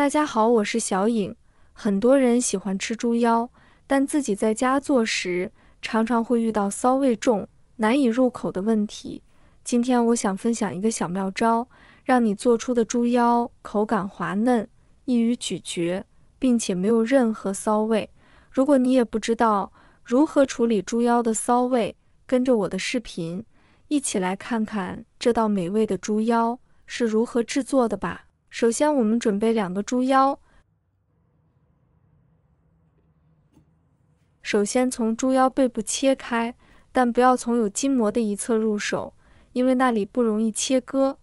大家好，我是小颖。很多人喜欢吃猪腰，但自己在家做时，常常会遇到骚味重、难以入口的问题。今天我想分享一个小妙招，让你做出的猪腰口感滑嫩，易于咀嚼，并且没有任何骚味。如果你也不知道如何处理猪腰的骚味，跟着我的视频，一起来看看这道美味的猪腰是如何制作的吧。首先，我们准备2个猪腰。首先从猪腰背部切开，但不要从有筋膜的一侧入手，因为那里不容易切割。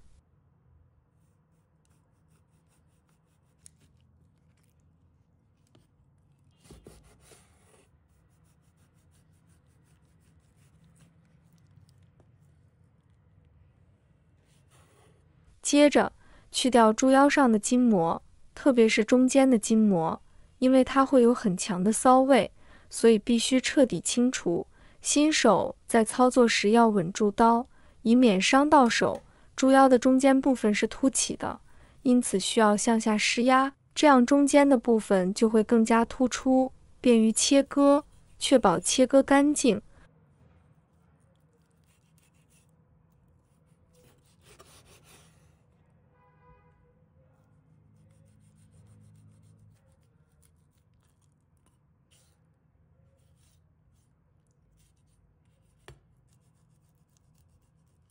接着，去掉猪腰上的筋膜，特别是中间的筋膜，因为它会有很强的骚味，所以必须彻底清除。新手在操作时要稳住刀，以免伤到手。猪腰的中间部分是凸起的，因此需要向下施压，这样中间的部分就会更加突出，便于切割，确保切割干净。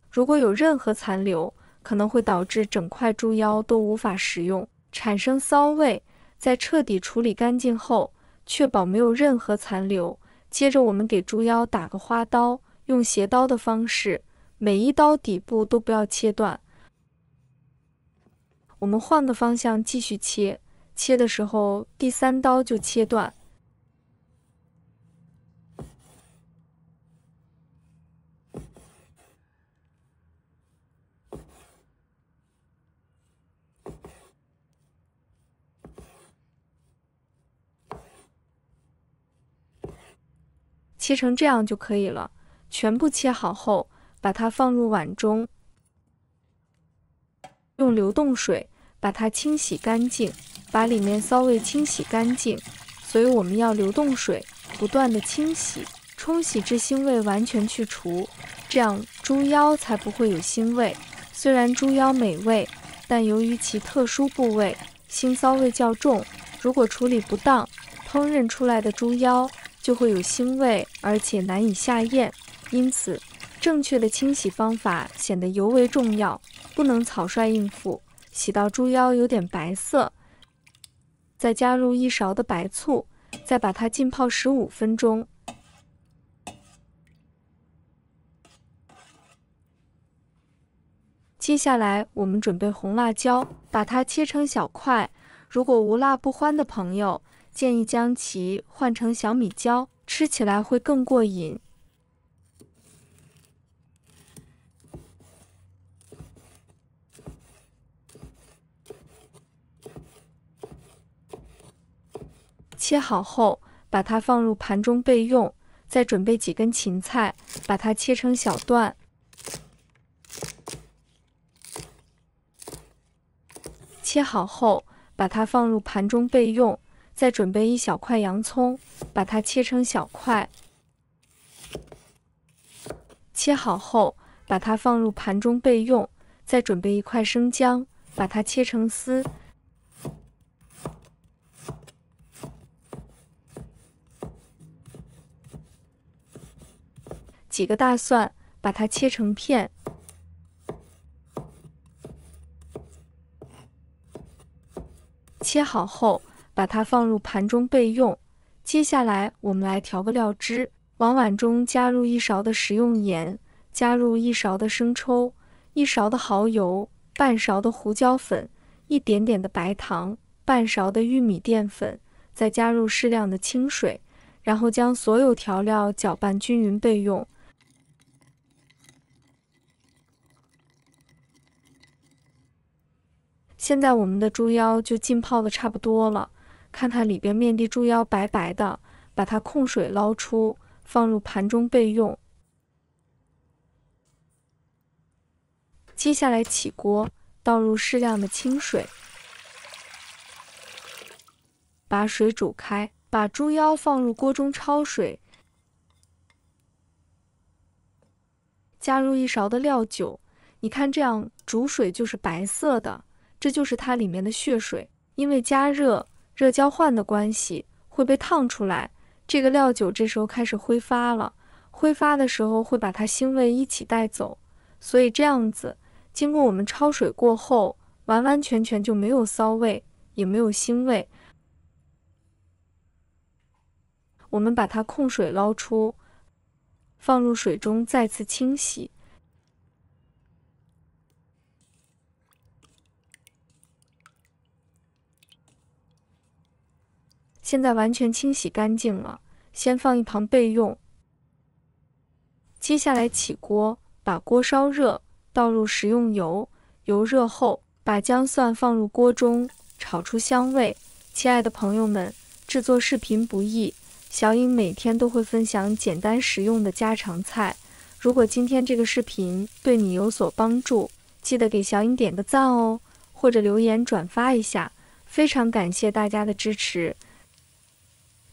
如果有任何残留，可能会导致整块猪腰都无法食用，产生骚味。在彻底处理干净后，确保没有任何残留。接着我们给猪腰打个花刀，用斜刀的方式，每一刀底部都不要切断。我们换个方向继续切，切的时候第3刀就切断。切成这样就可以了。全部切好后，把它放入碗中，用流动水把它清洗干净，把里面骚味清洗干净。所以我们要流动水不断的清洗，冲洗至腥味完全去除，这样猪腰才不会有腥味。虽然猪腰美味，但由于其特殊部位，腥骚味较重，如果处理不当，烹饪出来的猪腰就会有腥味，而且难以下咽。因此，正确的清洗方法显得尤为重要，不能草率应付。洗到猪腰有点白色，再加入1勺的白醋，再把它浸泡15分钟。接下来我们准备红辣椒，把它切成小块。如果无辣不欢的朋友，建议将其换成小米椒，吃起来会更过瘾。切好后，把它放入盘中备用。再准备几根芹菜，把它切成小段。切好后，把它放入盘中备用。再准备1小块洋葱，把它切成小块。切好后，把它放入盘中备用。再准备1块生姜，把它切成丝。几个大蒜，把它切成片。切好后，把它放入盘中备用。接下来我们来调个料汁，往碗中加入1勺的食用盐，加入1勺的生抽，1勺的蚝油，半勺的胡椒粉，一点点的白糖，半勺的玉米淀粉，再加入适量的清水，然后将所有调料搅拌均匀备用。现在我们的猪腰就浸泡的差不多了，看看里边面的猪腰白白的，把它控水捞出，放入盘中备用。接下来起锅，倒入适量的清水，把水煮开，把猪腰放入锅中焯水，加入1勺的料酒。你看这样煮水就是白色的，这就是它里面的血水。因为加热交换的关系会被烫出来，这个料酒这时候开始挥发了，挥发的时候会把它腥味一起带走，所以这样子经过我们焯水过后，完完全全就没有骚味，也没有腥味。我们把它控水捞出，放入水中再次清洗。现在完全清洗干净了，先放一旁备用。接下来起锅，把锅烧热，倒入食用油，油热后，把姜蒜放入锅中，炒出香味。亲爱的朋友们，制作视频不易，小颖每天都会分享简单实用的家常菜。如果今天这个视频对你有所帮助，记得给小颖点个赞哦，或者留言转发一下，非常感谢大家的支持。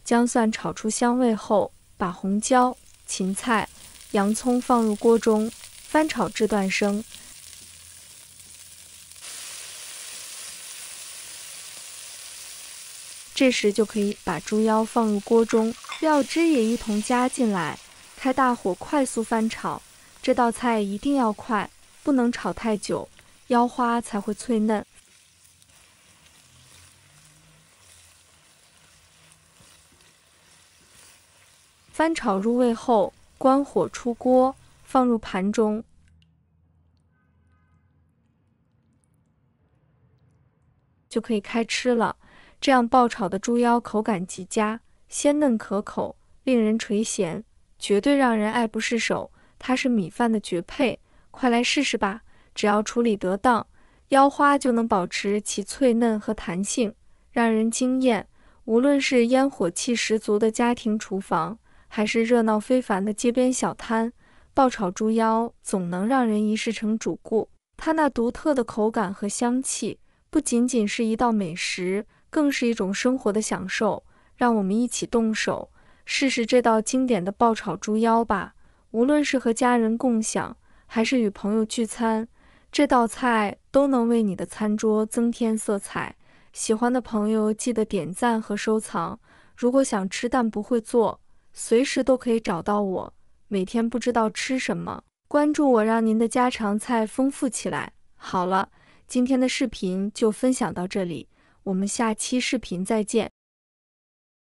姜蒜炒出香味后，把红椒、芹菜、洋葱放入锅中，翻炒至断生。这时就可以把猪腰放入锅中，料汁也一同加进来，开大火快速翻炒。这道菜一定要快，不能炒太久，腰花才会脆嫩。翻炒入味后，关火出锅，放入盘中。就可以开吃了。这样爆炒的猪腰口感极佳，鲜嫩可口，令人垂涎，绝对让人爱不释手。它是米饭的绝配，快来试试吧！只要处理得当，腰花就能保持其脆嫩和弹性，让人惊艳。无论是烟火气十足的家庭厨房，还是热闹非凡的街边小摊，爆炒猪腰总能让人一试成主顾。它那独特的口感和香气，不仅仅是一道美食，更是一种生活的享受。让我们一起动手，试试这道经典的爆炒猪腰吧！无论是和家人共享，还是与朋友聚餐，这道菜都能为你的餐桌增添色彩。喜欢的朋友记得点赞和收藏。如果想吃但不会做，随时都可以找到我。每天不知道吃什么，关注我，让您的家常菜丰富起来。好了，今天的视频就分享到这里，我们下期视频再见。